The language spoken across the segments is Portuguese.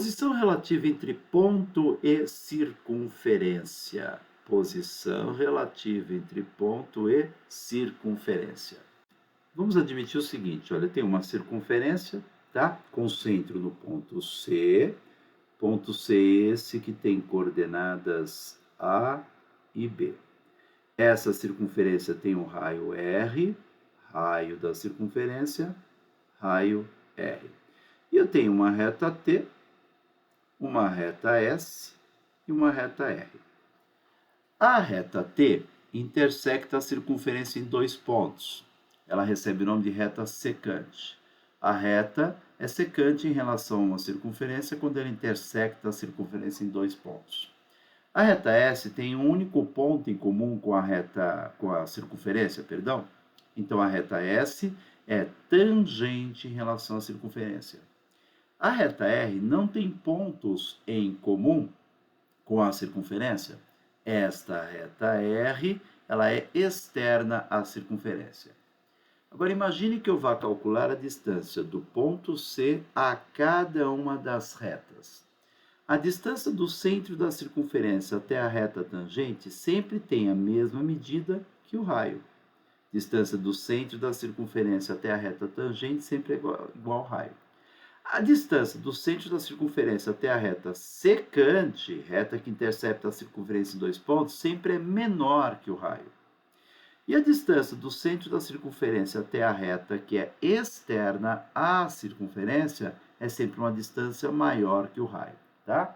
Posição relativa entre ponto e circunferência. Posição relativa entre ponto e circunferência. Vamos admitir o seguinte, olha, tem uma circunferência, tá? Com centro no ponto C. Ponto C esse que tem coordenadas A e B. Essa circunferência tem um raio R, raio da circunferência, raio R. E eu tenho uma reta T, uma reta S e uma reta R. A reta T intersecta a circunferência em dois pontos. Ela recebe o nome de reta secante. A reta é secante em relação a uma circunferência quando ela intersecta a circunferência em dois pontos. A reta S tem um único ponto em comum com a circunferência, perdão. Então a reta S é tangente em relação à circunferência. A reta R não tem pontos em comum com a circunferência. Esta reta R, ela é externa à circunferência. Agora imagine que eu vá calcular a distância do ponto C a cada uma das retas. A distância do centro da circunferência até a reta tangente sempre tem a mesma medida que o raio. Distância do centro da circunferência até a reta tangente sempre é igual ao raio. A distância do centro da circunferência até a reta secante, reta que intercepta a circunferência em dois pontos, sempre é menor que o raio. E a distância do centro da circunferência até a reta que é externa à circunferência é sempre uma distância maior que o raio, tá?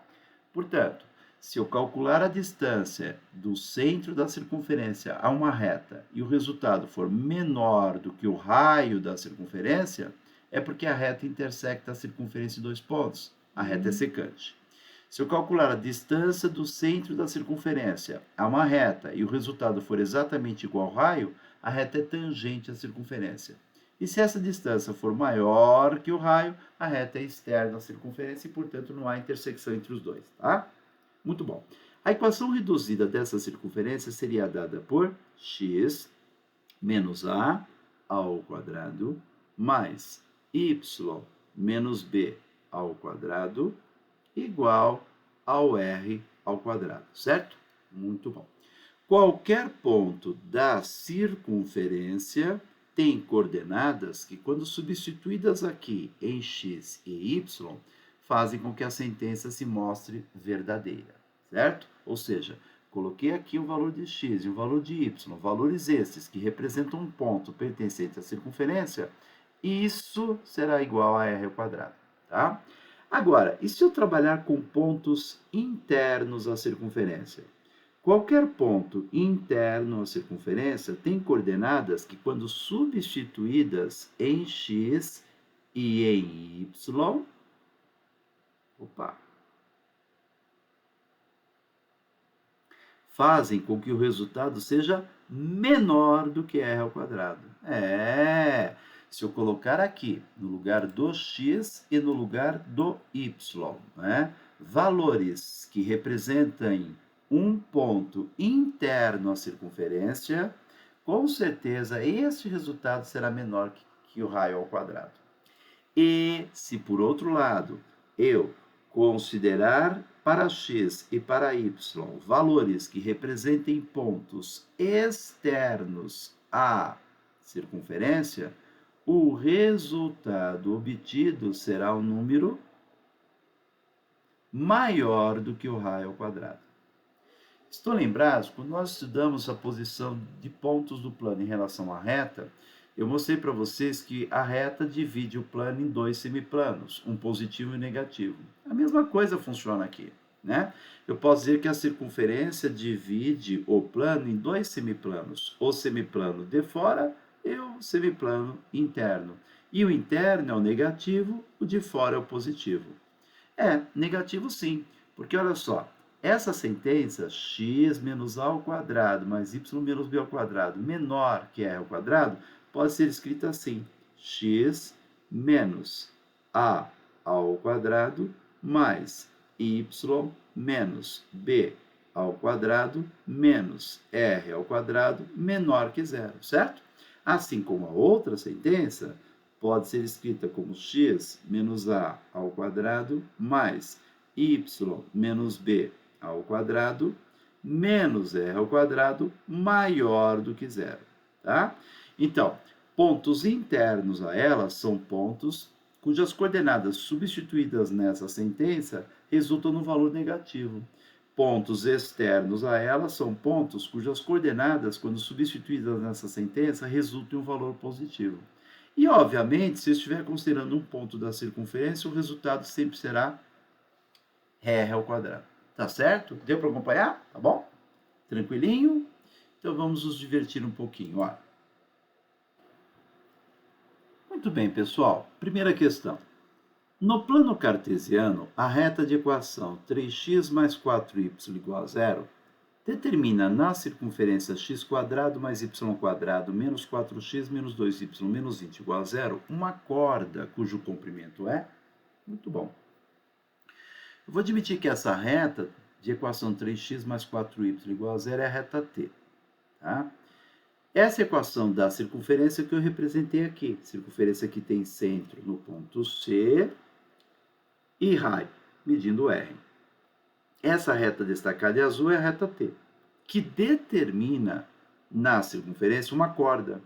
Portanto, se eu calcular a distância do centro da circunferência a uma reta e o resultado for menor do que o raio da circunferência, é porque a reta intersecta a circunferência em dois pontos. A reta é secante. Se eu calcular a distância do centro da circunferência a uma reta e o resultado for exatamente igual ao raio, a reta é tangente à circunferência. E se essa distância for maior que o raio, a reta é externa à circunferência e, portanto, não há intersecção entre os dois, tá? Muito bom. A equação reduzida dessa circunferência seria dada por x menos a ao quadrado mais y menos b ao quadrado igual ao r ao quadrado, certo? Muito bom. Qualquer ponto da circunferência tem coordenadas que, quando substituídas aqui em x e y, fazem com que a sentença se mostre verdadeira, certo? Ou seja, coloquei aqui o valor de x e o valor de y, valores esses que representam um ponto pertencente à circunferência, isso será igual a r ao quadrado, tá? Agora, e se eu trabalhar com pontos internos à circunferência? Qualquer ponto interno à circunferência tem coordenadas que, quando substituídas em x e em y, fazem com que o resultado seja menor do que r ao quadrado. Se eu colocar aqui, no lugar do x e no lugar do y, né, valores que representem um ponto interno à circunferência, com certeza este resultado será menor que o raio ao quadrado. E se, por outro lado, eu considerar para x e para y valores que representem pontos externos à circunferência, o resultado obtido será um número maior do que o raio ao quadrado. Estão lembrados? Quando nós estudamos a posição de pontos do plano em relação à reta, eu mostrei para vocês que a reta divide o plano em dois semiplanos, um positivo e um negativo. A mesma coisa funciona aqui, né? Eu posso dizer que a circunferência divide o plano em dois semiplanos, o semiplano de fora e o semiplano interno. E o interno é o negativo, o de fora é o positivo. Negativo sim, porque olha só, essa sentença, x menos a ao quadrado mais y menos b ao quadrado menor que r ao quadrado, pode ser escrita assim, x menos a ao quadrado mais y menos b ao quadrado menos r ao quadrado menor que zero, certo? Assim como a outra sentença, pode ser escrita como x menos a ao quadrado mais y menos b ao quadrado menos r ao quadrado maior do que zero, tá? Então, pontos internos a ela são pontos cujas coordenadas substituídas nessa sentença resultam no valor negativo. Pontos externos a ela são pontos cujas coordenadas, quando substituídas nessa sentença, resultam em um valor positivo. E, obviamente, se eu estiver considerando um ponto da circunferência, o resultado sempre será r ao quadrado. Tá certo? Deu para acompanhar? Tá bom? Tranquilinho? Então vamos nos divertir um pouquinho. Ó. Muito bem, pessoal. Primeira questão. No plano cartesiano, a reta de equação 3x mais 4y igual a zero determina na circunferência x² mais y² menos 4x menos 2y menos 20 igual a zero uma corda cujo comprimento é... Muito bom. Eu vou admitir que essa reta de equação 3x mais 4y igual a zero é a reta t. Tá? Essa equação da circunferência que eu representei aqui. Circunferência que tem centro no ponto C e raio, medindo R. Essa reta destacada em azul é a reta T, que determina na circunferência uma corda.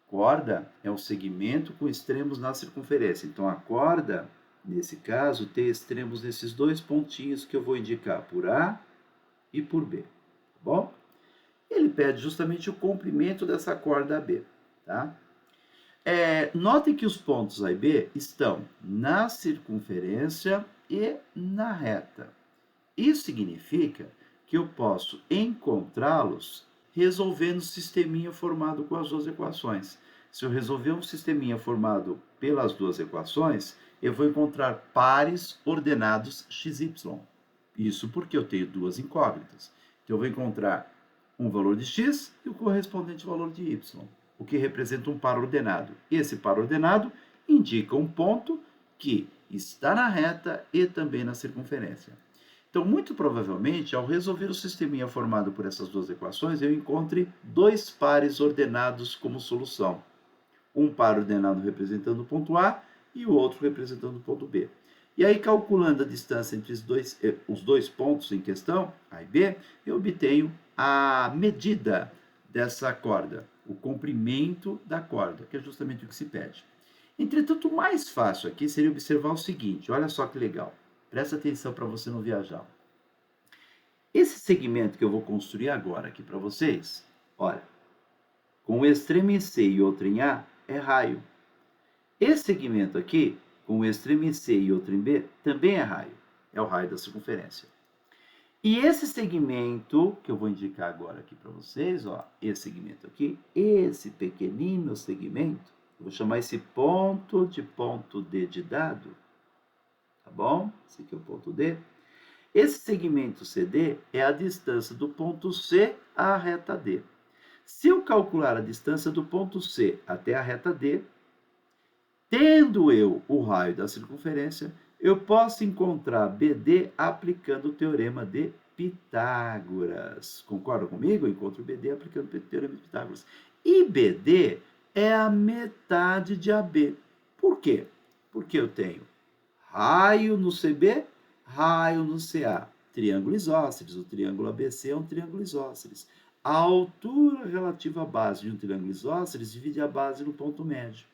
Corda é um segmento com extremos na circunferência. Então, a corda, nesse caso, tem extremos nesses dois pontinhos que eu vou indicar por A e por B. Tá bom? Ele pede justamente o comprimento dessa corda AB. Tá? Notem que os pontos A e B estão na circunferência e na reta. Isso significa que eu posso encontrá-los resolvendo o sisteminha formado com as duas equações. Se eu resolver um sisteminha formado pelas duas equações, eu vou encontrar pares ordenados x, y. Isso porque eu tenho duas incógnitas. Então, eu vou encontrar um valor de x e o correspondente valor de y, o que representa um par ordenado. Esse par ordenado indica um ponto que está na reta e também na circunferência. Então, muito provavelmente, ao resolver o sisteminha formado por essas duas equações, eu encontre dois pares ordenados como solução. Um par ordenado representando o ponto A e o outro representando o ponto B. E aí, calculando a distância entre os dois pontos em questão, A e B, eu obtenho a medida dessa corda, o comprimento da corda, que é justamente o que se pede. Entretanto, o mais fácil aqui seria observar o seguinte, olha só que legal. Presta atenção para você não viajar. Esse segmento que eu vou construir agora aqui para vocês, olha, com um extremo em C e outro em A, é raio. Esse segmento aqui, com um extremo em C e outro em B, também é raio. É o raio da circunferência. E esse segmento, que eu vou indicar agora aqui para vocês, ó, esse segmento aqui, esse pequenino segmento, eu vou chamar esse ponto de ponto D de dado, tá bom? Esse aqui é o ponto D. Esse segmento CD é a distância do ponto C à reta D. Se eu calcular a distância do ponto C até a reta D, tendo eu o raio da circunferência, eu posso encontrar BD aplicando o teorema de Pitágoras. Concorda comigo? Eu encontro BD aplicando o teorema de Pitágoras. E BD é a metade de AB. Por quê? Porque eu tenho raio no CB, raio no CA. Triângulo isósceles. O triângulo ABC é um triângulo isósceles. A altura relativa à base de um triângulo isósceles divide a base no ponto médio.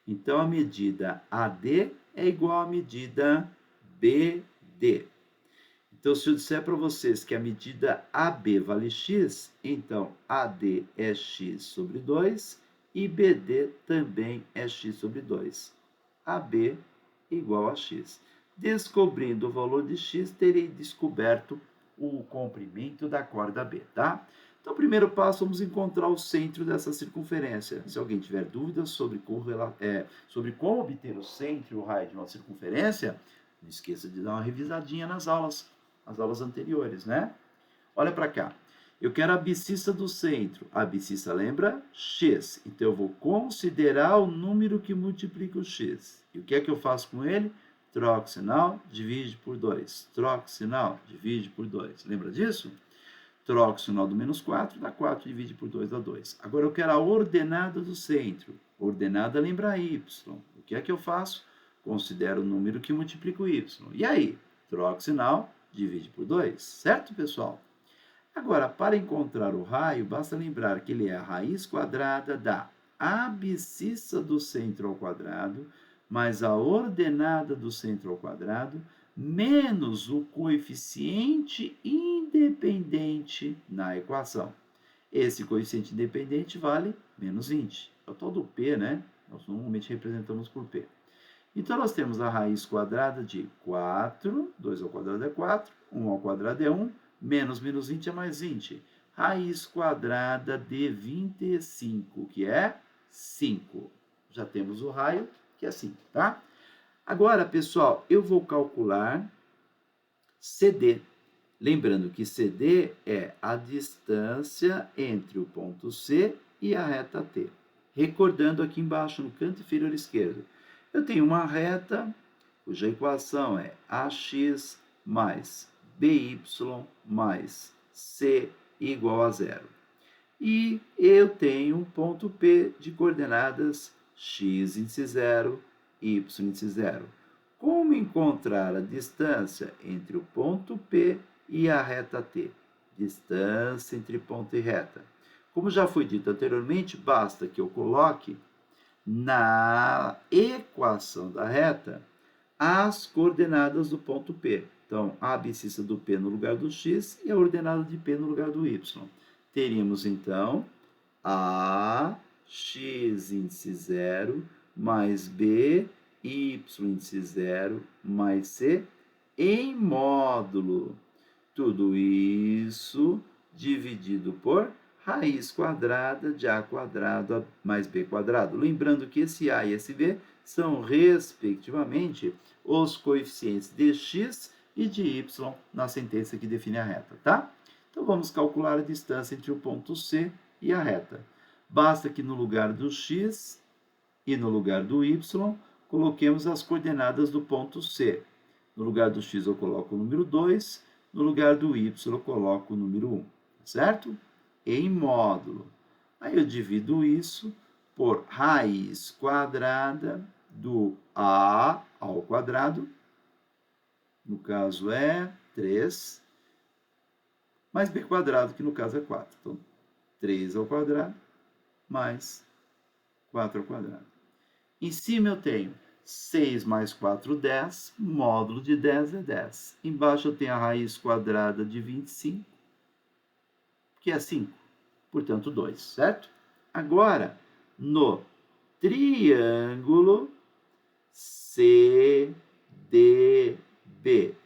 Então, a medida AD é igual à medida BD. Então, se eu disser para vocês que a medida AB vale x, então AD é x sobre 2 e BD também é x sobre 2. AB igual a x. Descobrindo o valor de x, terei descoberto o comprimento da corda B, tá? Então, o primeiro passo, vamos encontrar o centro dessa circunferência. Se alguém tiver dúvidas sobre como obter o centro e o raio de uma circunferência, não esqueça de dar uma revisadinha nas aulas anteriores, né? Olha para cá. Eu quero a abscissa do centro. A abscissa lembra x. Então, eu vou considerar o número que multiplica o x. E o que é que eu faço com ele? Troco o sinal, divide por 2. Troco o sinal, divide por 2. Lembra disso? Troco o sinal do menos 4, dá 4, divide por 2, dá 2. Agora, eu quero a ordenada do centro. Ordenada lembra y. O que é que eu faço? Considero o número que multiplica o y. E aí? Troca o sinal, divide por 2, certo, pessoal? Agora, para encontrar o raio, basta lembrar que ele é a raiz quadrada da abscissa do centro ao quadrado, mais a ordenada do centro ao quadrado, menos o coeficiente independente na equação. Esse coeficiente independente vale menos 20. É o tal do P, né? Nós normalmente representamos por P. Então, nós temos a raiz quadrada de 4, 2 ao quadrado é 4, 1 ao quadrado é 1, menos 20 é mais 20. Raiz quadrada de 25, que é 5. Já temos o raio, que é 5, tá? Agora, pessoal, eu vou calcular CD. Lembrando que CD é a distância entre o ponto C e a reta T. Recordando aqui embaixo, no canto inferior esquerdo, eu tenho uma reta cuja equação é ax mais by mais c igual a zero. E eu tenho um ponto P de coordenadas x índice 0, y índice 0. Como encontrar a distância entre o ponto P e a reta T? Distância entre ponto e reta. Como já foi dito anteriormente, basta que eu coloque na equação da reta as coordenadas do ponto P. Então, a abscissa do P no lugar do x e a ordenada de P no lugar do y. Teríamos, então, a x índice 0 mais b y índice 0 mais c em módulo. Tudo isso dividido por raiz quadrada de a quadrado mais b quadrado. Lembrando que esse a e esse b são, respectivamente, os coeficientes de x e de y na sentença que define a reta, tá? Então, vamos calcular a distância entre o ponto C e a reta. Basta que no lugar do x e no lugar do y, coloquemos as coordenadas do ponto C. No lugar do x eu coloco o número 2, no lugar do y eu coloco o número 1, certo? Em módulo. Aí eu divido isso por raiz quadrada do a ao quadrado, no caso é 3, mais b quadrado, que no caso é 4. Então, 3 ao quadrado mais 4 ao quadrado. Em cima eu tenho 6 mais 4, 10. Módulo de 10 é 10. Embaixo eu tenho a raiz quadrada de 25, que é 5. Portanto, 2, certo? Agora, no triângulo CDB,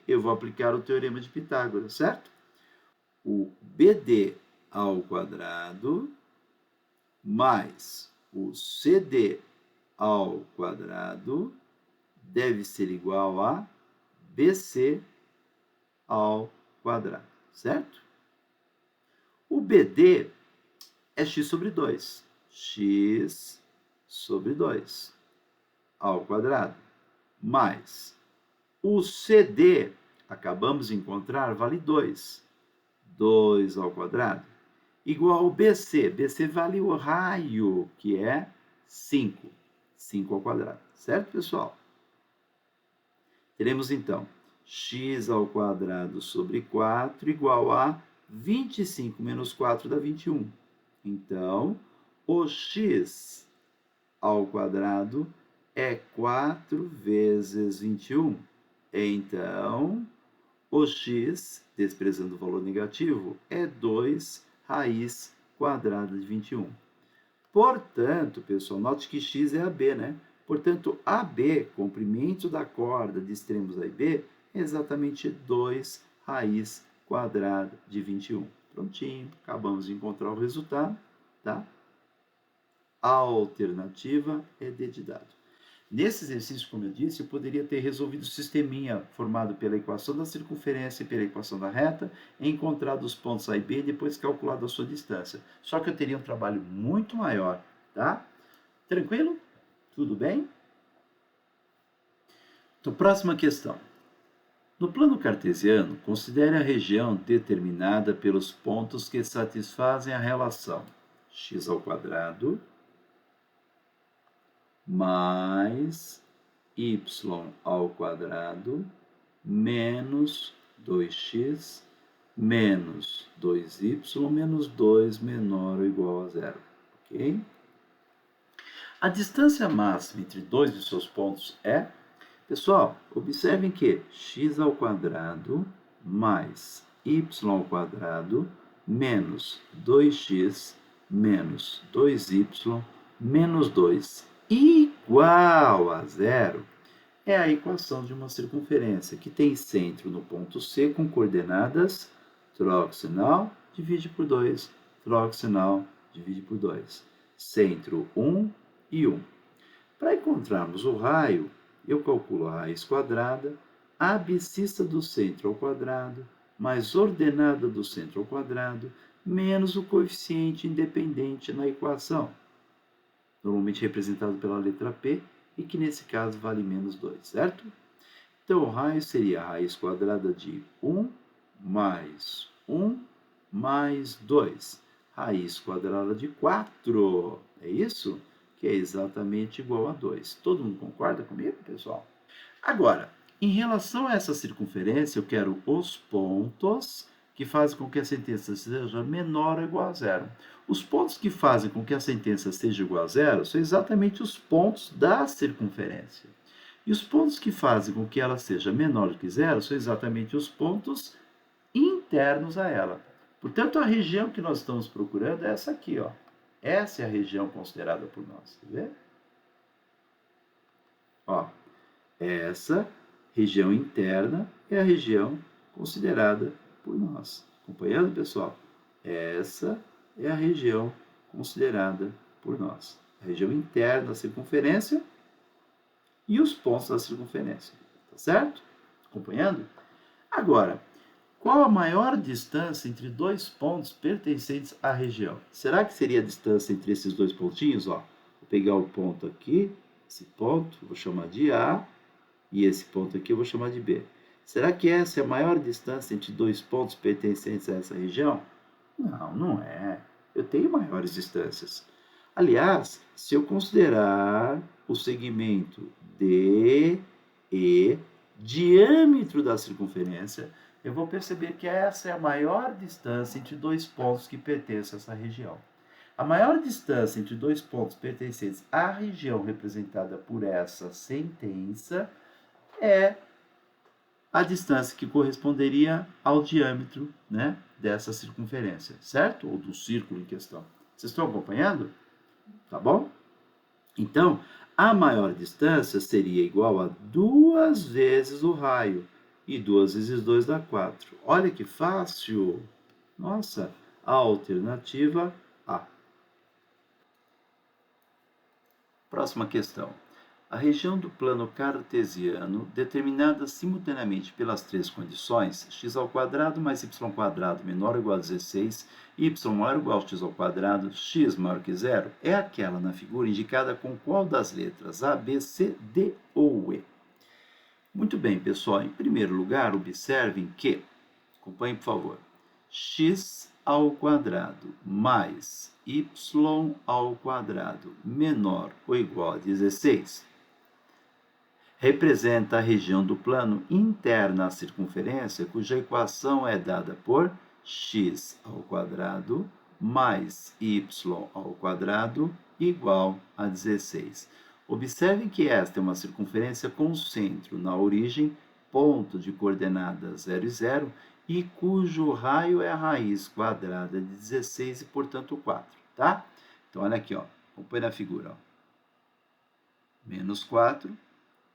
eu vou aplicar o teorema de Pitágoras, certo? O BD ao quadrado mais o CD ao quadrado deve ser igual a BC ao quadrado, certo? O BD é x sobre 2. X sobre 2 ao quadrado. Mais o CD, acabamos de encontrar, vale 2. 2 ao quadrado. Igual ao BC. BC vale o raio, que é 5. 5 ao quadrado. Certo, pessoal? Teremos, então, x ao quadrado sobre 4 igual a 25 menos 4 dá 21. Então, o x ao quadrado é 4 vezes 21. Então, o x, desprezando o valor negativo, é 2 raiz quadrada de 21. Portanto, pessoal, note que x é AB, né? Portanto, AB, comprimento da corda de extremos A e B, é exatamente 2 raiz quadrada de 21. Prontinho, acabamos de encontrar o resultado, tá? A alternativa é D de dado. Nesse exercício, como eu disse, eu poderia ter resolvido o sisteminha formado pela equação da circunferência e pela equação da reta, encontrado os pontos A e B e depois calculado a sua distância. Só que eu teria um trabalho muito maior, tá? Tranquilo? Tudo bem? Então, próxima questão. No plano cartesiano, considere a região determinada pelos pontos que satisfazem a relação x ao quadrado mais y ao quadrado menos 2x menos 2y menos 2 menor ou igual a zero. Ok? A distância máxima entre dois de seus pontos é... Pessoal, observem que x ao quadrado mais y ao quadrado menos 2x menos 2y menos 2 igual a zero é a equação de uma circunferência que tem centro no ponto C com coordenadas, troca o sinal, divide por 2, troca o sinal, divide por 2. Centro 1 e 1. Para encontrarmos o raio, eu calculo a raiz quadrada, a abscissa do centro ao quadrado, mais ordenada do centro ao quadrado, menos o coeficiente independente na equação, normalmente representado pela letra P, e que nesse caso vale menos 2, certo? Então, o raio seria a raiz quadrada de 1 mais 1 mais 2. Raiz quadrada de 4, é isso? Que é exatamente igual a 2. Todo mundo concorda comigo, pessoal? Agora, em relação a essa circunferência, eu quero os pontos que fazem com que a sentença seja menor ou igual a zero. Os pontos que fazem com que a sentença seja igual a zero são exatamente os pontos da circunferência. E os pontos que fazem com que ela seja menor do que zero são exatamente os pontos internos a ela. Portanto, a região que nós estamos procurando é essa aqui, ó. Essa é a região considerada por nós. Quer ver? Ó, essa região interna é a região considerada por nós. Acompanhando, pessoal? Essa é a região considerada por nós. A região interna da circunferência e os pontos da circunferência. Tá certo? Acompanhando? Agora, qual a maior distância entre dois pontos pertencentes à região? Será que seria a distância entre esses dois pontinhos? Ó, vou pegar o ponto aqui, esse ponto, vou chamar de A, e esse ponto aqui eu vou chamar de B. Será que essa é a maior distância entre dois pontos pertencentes a essa região? Não, não é. Eu tenho maiores distâncias. Aliás, se eu considerar o segmento DE, diâmetro da circunferência, eu vou perceber que essa é a maior distância entre dois pontos que pertencem a essa região. A maior distância entre dois pontos pertencentes à região representada por essa sentença é a distância que corresponderia ao diâmetro, né, dessa circunferência, certo? Ou do círculo em questão. Vocês estão acompanhando? Tá bom? Então, a maior distância seria igual a 2 vezes o raio. E 2 vezes 2 dá 4. Olha que fácil! Nossa, a alternativa A. Próxima questão. A região do plano cartesiano, determinada simultaneamente pelas três condições, x ao quadrado mais y quadrado menor ou igual a 16, y maior ou igual a x ao quadrado, x maior que zero, é aquela na figura indicada com qual das letras A, B, C, D ou E? Muito bem, pessoal. Em primeiro lugar, observem que, acompanhem por favor, x ao quadrado mais y ao quadrado menor ou igual a 16 representa a região do plano interna à circunferência, cuja equação é dada por x ao quadrado mais y ao quadrado igual a 16. Observem que esta é uma circunferência com centro na origem, ponto de coordenadas 0 e 0, e cujo raio é a raiz quadrada de 16 e, portanto, 4, tá? Então, olha aqui, ó, acompanha na figura, ó. Menos 4.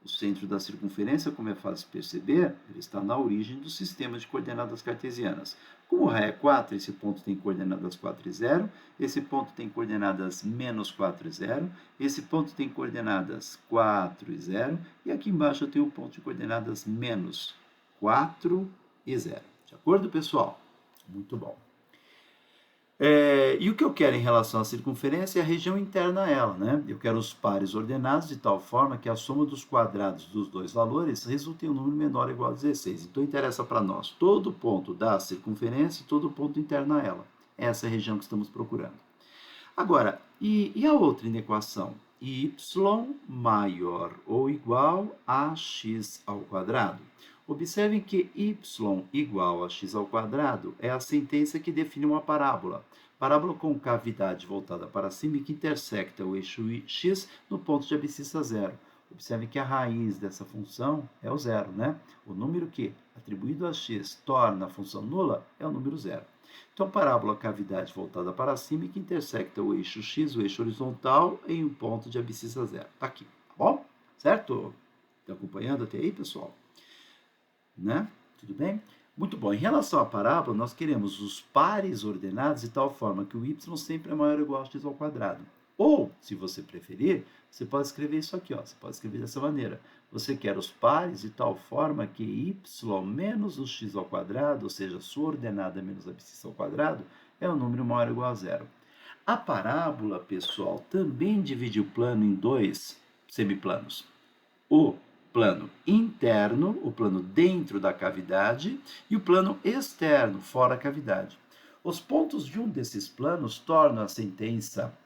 O centro da circunferência, como é fácil perceber, ele está na origem do sistema de coordenadas cartesianas. Como o raio é 4, esse ponto tem coordenadas 4 e 0, esse ponto tem coordenadas menos 4 e 0, esse ponto tem coordenadas 4 e 0, e aqui embaixo eu tenho o ponto de coordenadas menos 4 e 0. De acordo, pessoal? Muito bom. E o que eu quero em relação à circunferência é a região interna a ela, né? Eu quero os pares ordenados de tal forma que a soma dos quadrados dos dois valores resulte em um número menor ou igual a 16. Então, interessa para nós todo ponto da circunferência e todo ponto interno a ela. Essa é a região que estamos procurando. Agora, e a outra inequação? y maior ou igual a x ao quadrado. Observem que y igual a x ao quadrado é a sentença que define uma parábola. Parábola com cavidade voltada para cima e que intersecta o eixo x no ponto de abscissa zero. Observe que a raiz dessa função é o zero, né? O número que, atribuído a x, torna a função nula é o número zero. Então, parábola cavidade voltada para cima e que intersecta o eixo x, o eixo horizontal, em um ponto de abscissa zero. Está aqui, tá bom? Certo? Está acompanhando até aí, pessoal? Né? Tudo bem? Muito bom. Em relação à parábola, nós queremos os pares ordenados de tal forma que o y sempre é maior ou igual a x ao quadrado. Ou, se você preferir, você pode escrever isso aqui, ó. Você pode escrever dessa maneira. Você quer os pares de tal forma que y menos o x ao quadrado, ou seja, sua ordenada menos a abscissa ao quadrado, é um número maior ou igual a zero. A parábola, pessoal, também divide o plano em dois semiplanos. O plano interno, o plano dentro da cavidade, e o plano externo, fora a cavidade. Os pontos de um desses planos tornam a sentença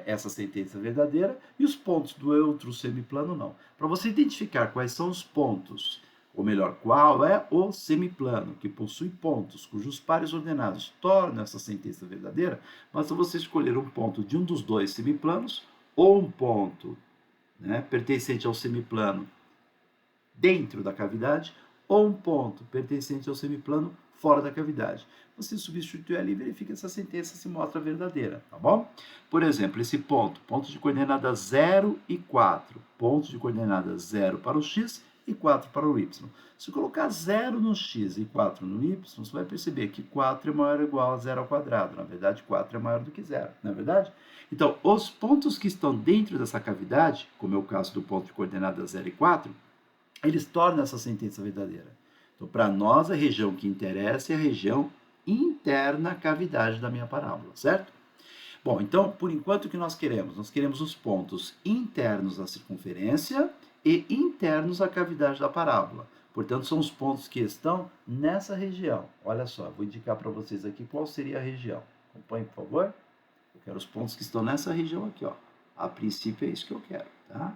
essa sentença verdadeira, e os pontos do outro semiplano não. Para você identificar quais são os pontos, ou melhor, qual é o semiplano que possui pontos cujos pares ordenados tornam essa sentença verdadeira, basta você escolher um ponto de um dos dois semiplanos, ou um ponto, né, pertencente ao semiplano dentro da cavidade, ou um ponto pertencente ao semiplano fora da cavidade. Você substitui ali e verifica se a sentença se mostra verdadeira, tá bom? Por exemplo, esse ponto de coordenadas 0 e 4, ponto de coordenadas 0 para o x e 4 para o y. Se colocar 0 no x e 4 no y, você vai perceber que 4 é maior ou igual a 0 ao quadrado. Na verdade, 4 é maior do que 0, não é verdade? Então, os pontos que estão dentro dessa cavidade, como é o caso do ponto de coordenadas 0 e 4, eles tornam essa sentença verdadeira. Então, para nós, a região que interessa é a região interna à cavidade da minha parábola, certo? Bom, então, por enquanto, o que nós queremos? Nós queremos os pontos internos à circunferência e internos à cavidade da parábola. Portanto, são os pontos que estão nessa região. Olha só, vou indicar para vocês aqui qual seria a região. Acompanhe, por favor. Eu quero os pontos que estão nessa região aqui, ó. A princípio é isso que eu quero, tá?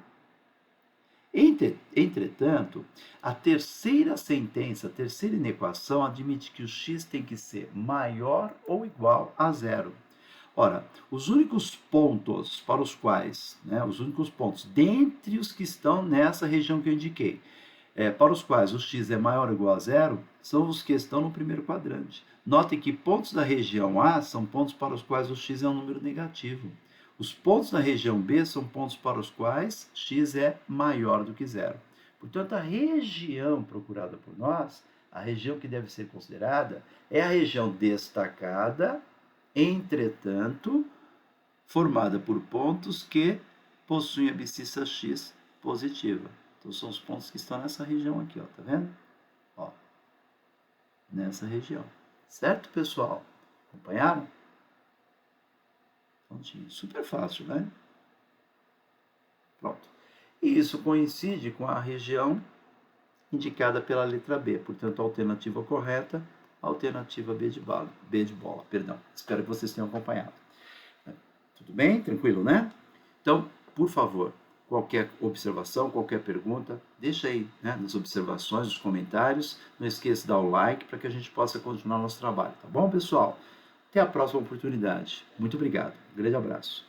Entretanto, a terceira sentença, a terceira inequação, admite que o x tem que ser maior ou igual a zero. Ora, os únicos pontos para os quais, os únicos pontos dentre os que estão nessa região que eu indiquei, para os quais o x é maior ou igual a zero, são os que estão no primeiro quadrante. Notem que pontos da região A são pontos para os quais o x é um número negativo. Os pontos da região B são pontos para os quais x é maior do que zero. Portanto, a região procurada por nós, a região que deve ser considerada, é a região destacada, entretanto, formada por pontos que possuem abscissa x positiva. Então, são os pontos que estão nessa região aqui, ó, tá vendo? Ó, nessa região. Certo, pessoal? Acompanharam? Super fácil, né? Pronto. E isso coincide com a região indicada pela letra B. Portanto, a alternativa correta, a alternativa B de bola, perdão. Espero que vocês tenham acompanhado. Tudo bem? Tranquilo, né? Então, por favor, qualquer observação, qualquer pergunta, deixa aí, nas observações, nos comentários. Não esqueça de dar o like para que a gente possa continuar nosso trabalho, tá bom, pessoal? Até a próxima oportunidade. Muito obrigado. Um grande abraço.